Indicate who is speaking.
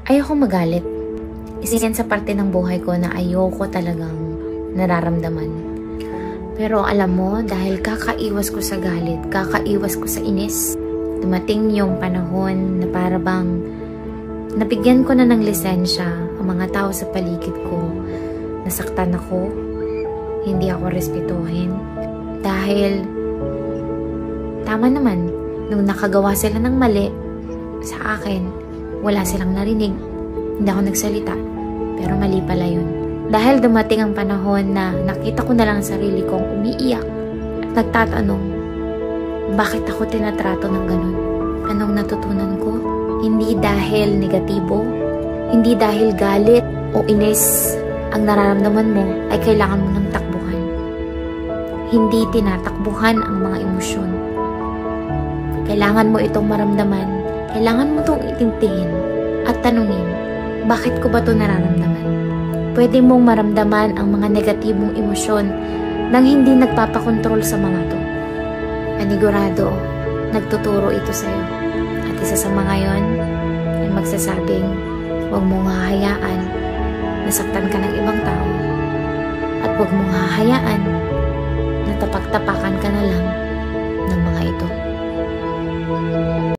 Speaker 1: Ayoko magalit. Isa yan sa parte ng buhay ko na ayoko talagang nararamdaman. Pero alam mo, dahil kakaiwas ko sa galit, kakaiwas ko sa inis, dumating yung panahon na para bang nabigyan ko na ng lisensya ang mga tao sa paligid ko. Nasaktan ako, hindi ako respetuhin. Dahil, tama naman, nung nakagawa sila ng mali sa akin, wala silang narinig. Hindi ako nagsalita. Pero mali pala yun. Dahil dumating ang panahon na nakita ko na lang sarili kong umiiyak at nagtatanong, bakit ako tinatrato ng ganun? Anong natutunan ko? Hindi dahil negatibo, hindi dahil galit o inis ang nararamdaman mo ay kailangan mo ng takbuhan. Hindi tinatakbuhan ang mga emosyon. Kailangan mo itong maramdaman, kailangan mo itong itintihin at tanungin, bakit ko ba ito nararamdaman? Pwede mong maramdaman ang mga negatibong emosyon nang hindi nagpapakontrol sa mga to. Panigurado, nagtuturo ito sa'yo. At isa sa mga yon ay magsasabing, huwag mong hahayaan na saktan ka ng ibang tao. At huwag mong hahayaan na tapak-tapakan ka na lang ng mga ito.